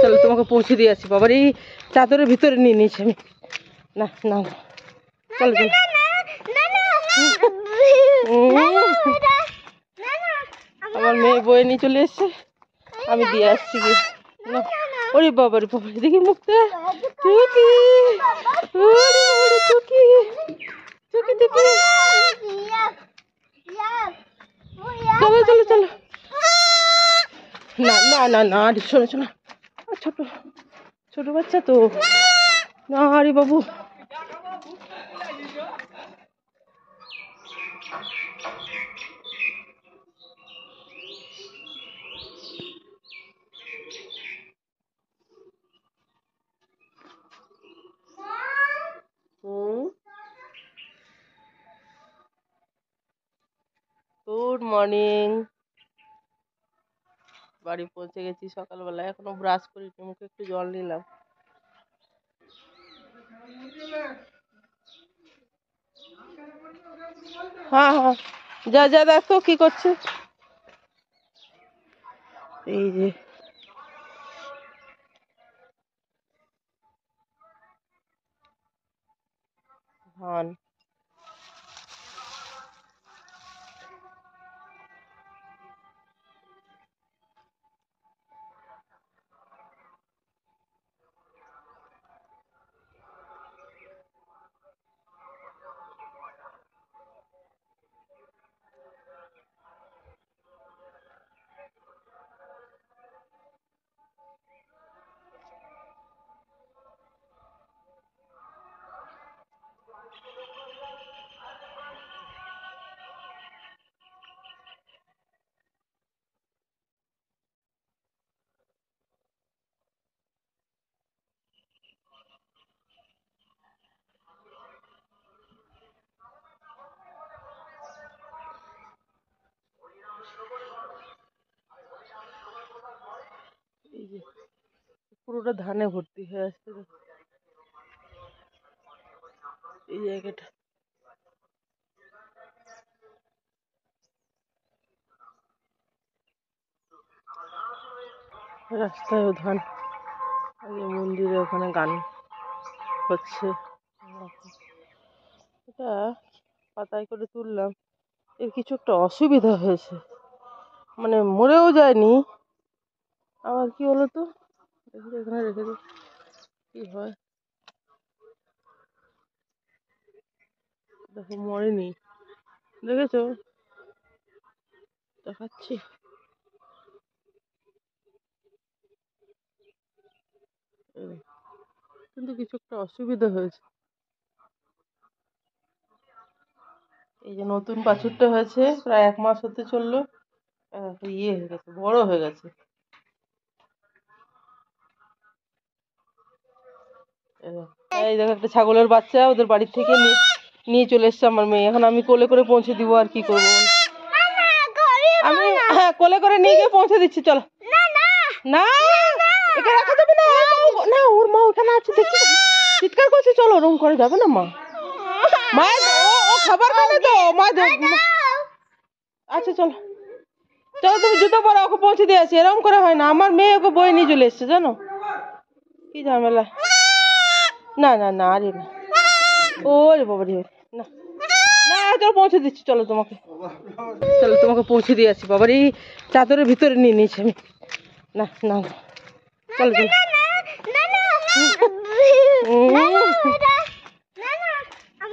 চলো তোমাকে পৌঁছে দিয়ে আসি। বাবার এই চাদরের ভিতরে নিয়ে নিয়েছি আমি। না না চলো চলো। আমার মেয়ে বয়ে নিয়ে চলে এসছে, আমি দিয়ে আসছি গিয়ে। না ওরে বাবারে বাবারে দেখি মুখটা। টুকি ওরে বাবারে টুকি টুকি টুকি। চলো চলো চলো। না না না না আরে শোনো শোনো, ছোট ছোট বাচ্চা তো না। আরে বাবু গুড মর্নিং। বাড়ি পৌঁছে গেছি সকালবেলা, এখনো ব্রাশ করিনি, মুখে একটু জল নিলাম। হ্যাঁ হ্যাঁ যা যা দেখো কি করছে। এই যে ধান, এই যে পুরোটা ধানে ভর্তি হয়ে আসছে। এই জায়গাটা রাস্তায় ধান, মন্দিরে ওখানে গান হচ্ছে। এটা পাতায় করে তুললাম, এর কিছু একটা অসুবিধা হয়েছে, মানে মরেও যায়নি, আবার কি হলো তো এখানে রেখে দিই কি হয়। দেখো মরেনি, দেখেছো দেখাচ্ছি। কিন্তু কিছু একটা অসুবিধা হয়েছে। এই যে নতুন বাছুরটা হয়েছে, প্রায় 1 মাস হতে চললো, ইয়ে হয়ে গেছে, বড় হয়ে গেছে। এই দেখো একটা ছাগলের বাচ্চা ওদের বাড়ির থেকে নিয়ে চলে এসছে আমার মেয়ে। এখন আমি কোলে করে পৌঁছে দিব, আর কি করবো। আমি হ্যাঁ কোলে করে নিয়ে গিয়ে পৌঁছে দিচ্ছি, চলো। না একে রাখা যাবে না, না ওর মা ওখানে আছে, দেখছি চিৎকার করছে। চলো রুম করে যাবে না মা, মায়ের ও খাবার খাবে তো মা। আচ্ছা চলো চলো, তুমি জুতো পরো, ওকে পৌঁছে দিয়ে আসি। এরকম করে হয় না, আমার মেয়ে ওকে বয়ে নিয়ে চলে এসছে, জানো কি ঝামেলা। না না না আরে না, ওরে বাবা রে, না না চলো পৌঁছে দিচ্ছি। চলো তোমাকে পৌঁছে দিয়ে আসি। বাবার এই চাদরের ভিতরে নিয়ে নিয়েছি আমি। না না চলো চলো।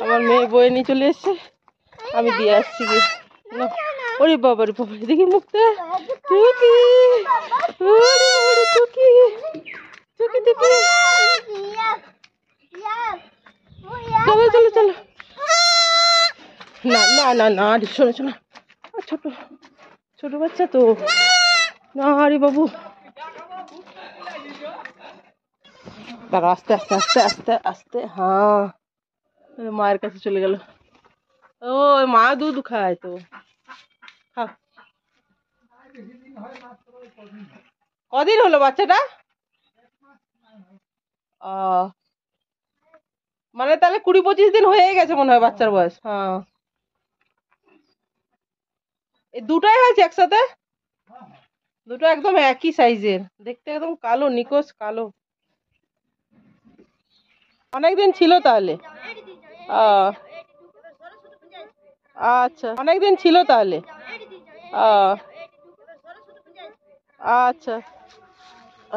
আমার মেয়ে বয়ে নিয়ে চলে এসছে, আমি দিয়ে আসছি গিয়ে। না ওরে বাবারে বাবারে দেখি মুখটা। টুকি ওরে বাবারে টুকি টুকি টুকি। চলো চলো চলো। না না না না আরে শোনো শোনো, ছোট ছোট বাচ্চা তো না। আরে বাবু দাঁড়া, আস্তে আস্তে আস্তে আস্তে আস্তে। হ্যাঁ মায়ের কাছে চলে গেল। ও মা দুধ খায় তো, খাও। কদিন হলো বাচ্চাটা? মানে তাহলে 20-25 দিন হয়ে গেছে মনে হয় বাচ্চার বয়স। হ্যাঁ এই দুটাই হয়েছে একসাথে। দুটো একদম একই সাইজের, দেখতে একদম কালো, নিকোজ কালো। অনেকদিন ছিল তাহলে। আহ আচ্ছা, অনেকদিন ছিল তাহলে। আহ আচ্ছা,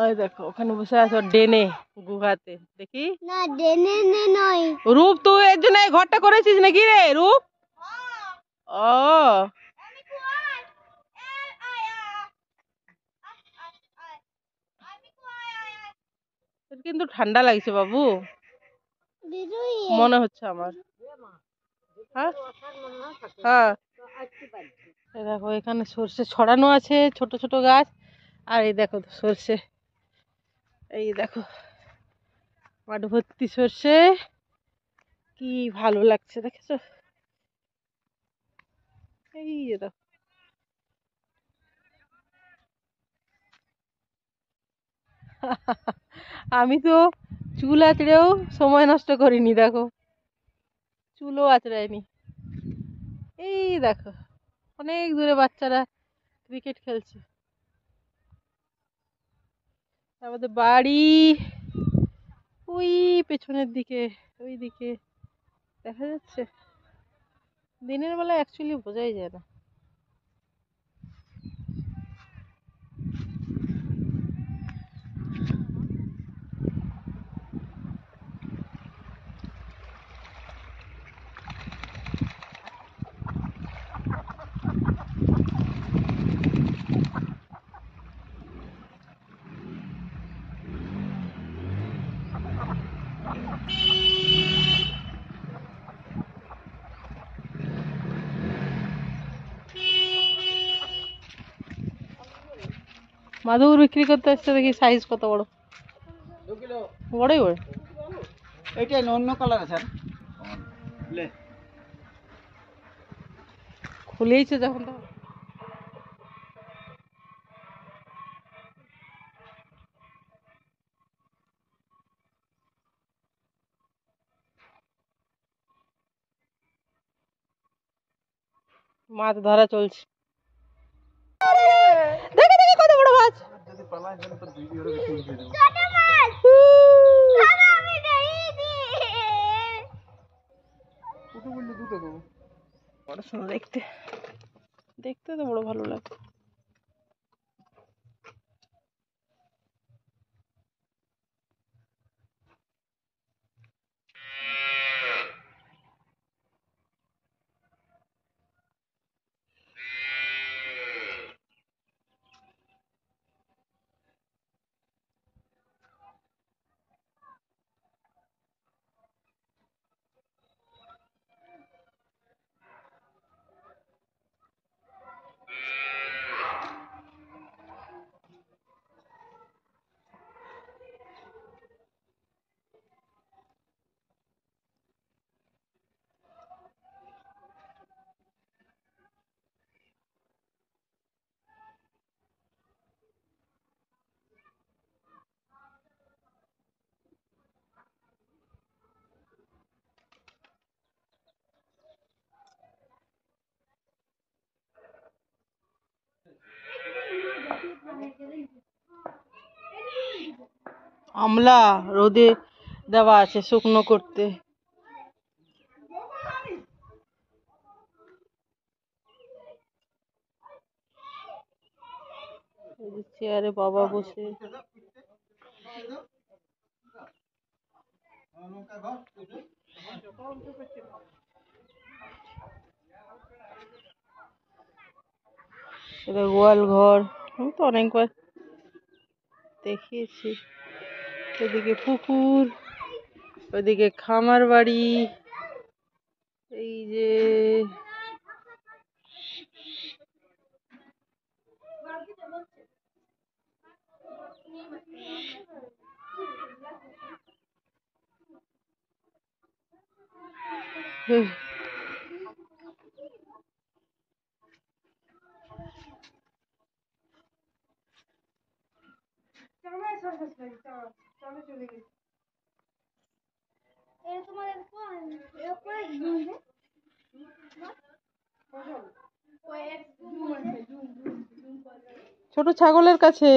ওই দেখো ওখানে বসে আছো ডেনে, গুহাতে। দেখি না, ডেনে নয়। রূপ, তুই এর জন্য এই ঘরটা করেছিস নাকি রে রূপ? ও কিন্তু ঠান্ডা লাগছে বাবু, মনে হচ্ছে আমার। হ্যাঁ হ্যাঁ, এই দেখো এখানে সর্ষে ছড়ানো আছে, ছোট ছোট গাছ। আর এই দেখো সর্ষে, এই দেখো মাঠ ভর্তি সর্ষে, কি ভালো লাগছে দেখেছো? এই যে দেখো, আমি তো চুল আঁচড়েও সময় নষ্ট করিনি, দেখো চুলও আঁচড়ায়নি। এই দেখো অনেক দূরে বাচ্চারা ক্রিকেট খেলছে। আমাদের বাড়ি ওই পেছনের দিকে, ওই দিকে দেখা যাচ্ছে। দিনের বেলা অ্যাকচুয়ালি বোঝাই যায় না। মাদুর বিক্রি করতে আসছে, দেখি সাইজ কত বড়, 2 কিলো। বড়ই বড়। এটা অন্য কালার আছে স্যার। লে খুলেইছে যখন তখন। মাছ ধরা চলছে, দেখে দেখে কত বড় মাছ। যদি পালায় গেলে তো ভিডিওর ভিতরে দিয়ে দেব। ছোট মাছ। বাবা, আমি দেইনি। দুটো বললে দুটো দেবো। বড় সুন্দর দেখতে, দেখতে তো বড় ভালো লাগে। আমলা রোদে দেওয়া আছে শুকনো করতে। চেয়ারে বাবা বসে, এটা গোয়াল ঘর, আমি তো অনেকবার দেখিয়েছি। ওইদিকে পুকুর, ওইদিকে খামার বাড়ি, এই যে ছোট ছাগলের কাছে।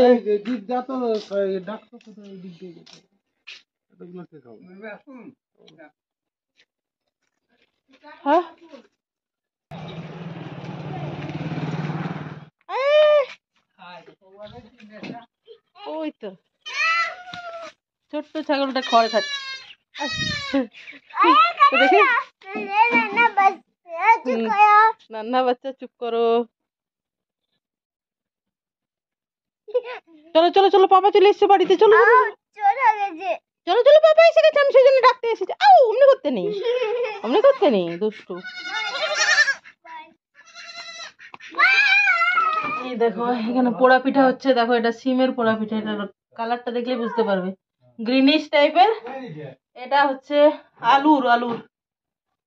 হ্যাঁ ওই তো ছোট্ট ছাগলটা খড় খাচ্ছে। দেখি নান্না বাচ্চা চুপ করো। চলো চলো চলো, পাপা চলে এসছে বাড়িতে, চলো চলো চলো, পাপা এসে গেছে, আমি সেই জন্য ডাকতে এসেছি। আউ অমনি করতে নেই, অমনি করতে নেই, দুষ্টু। এই দেখো এখানে পোড়া পিঠা হচ্ছে, দেখো এটা সিমের পোড়া পিঠা, এটা কালারটা দেখলে বুঝতে পারবে, গ্রিনিশ টাইপের। এটা হচ্ছে আলুর আলুর,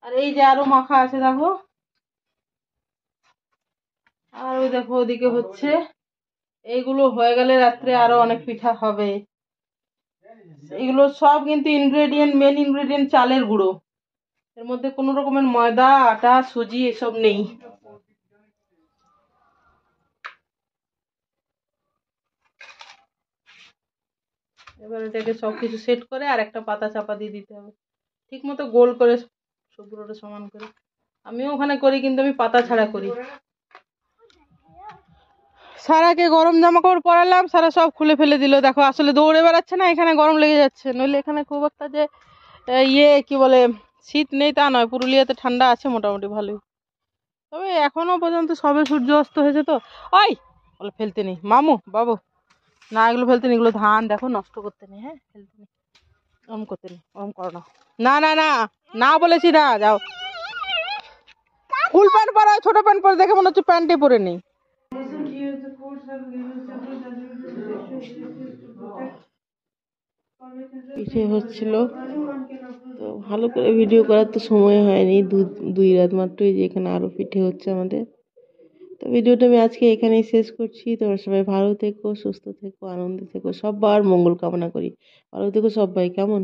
আর এই যে আরো মাখা আছে দেখো। আর ওই দেখো ওদিকে হচ্ছে, এইগুলো হয়ে গেলে রাত্রে আরো অনেক পিঠা হবে। এগুলো সব কিন্তু ইনগ্রেডিয়েন্ট, মেন ইনগ্রেডিয়েন্ট চালের গুঁড়ো, এর মধ্যে কোনো রকমের ময়দা আটা সুজি এসব নেই। এবার এটাকে সবকিছু সেট করে আর একটা পাতা চাপা দিয়ে দিতে হবে, ঠিক মতো গোল করে সবগুলোটা সমান করে। আমিও ওখানে করি, কিন্তু আমি পাতা ছাড়া করি। সারাকে গরম জামা কাপড় পরালাম, সারা সব খুলে ফেলে দিল। দেখো আসলে দৌড়ে বেড়াচ্ছে না, এখানে গরম লেগে যাচ্ছে, নইলে এখানে খুব একটা যে কি বলে শীত নেই তা নয়, পুরুলিয়াতে ঠান্ডা আছে মোটামুটি ভালোই। তবে এখনো পর্যন্ত সবে সূর্য অস্ত হয়েছে তো। ওই বলে ফেলতে নেই মামু বাবু, না এগুলো ফেলতে নেই, এগুলো ধান দেখো, নষ্ট করতে নেই, হ্যাঁ ফেলতে নেই, ওরম করতে নেই, ওরম করো না, না না না না বলেছি না, যাও। ফুল প্যান্ট পরা, ছোট প্যান্ট পরে দেখে মনে হচ্ছে প্যান্টে পরে নেই। পিঠে হচ্ছিল তো ভালো করে ভিডিও করার তো সময় হয়নি, দুই রাত মাত্রই, যে এখানে আরো পিঠে হচ্ছে আমাদের। তো ভিডিওটা আমি আজকে এখানেই শেষ করছি। তোমরা সবাই ভালো থেকো, সুস্থ থেকো, আনন্দে থেকো, সবার মঙ্গল কামনা করি। ভালো থেকো সবাই, কেমন?